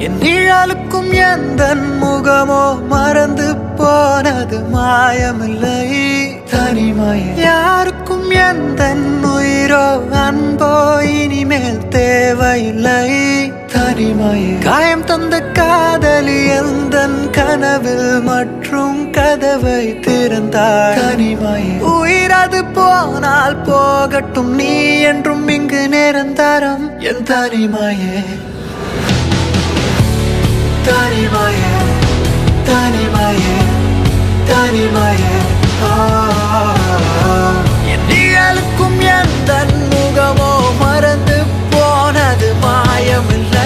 என் நிழலுக்கும் எந்த முகமோ மறந்து போனது மாயமில்லை தனிமையே. யாருக்கும் எந்த உயிரோ அன்போ இனிமேல் தேவையில்லை தனிமையே. காயம் தந்த காதலி எந்த கனவில் மற்றும் கதவை திறந்தாய் தனிமையே. உயிரது போனால் போகட்டும், நீ என்றும் இங்கு நிரந்தரம் என் தனிமையே. தனிமையே தனிமையே தனிமையே. என் நிழலுக்கும் எந்த முகமோ மறந்து போனது மாயமில்லை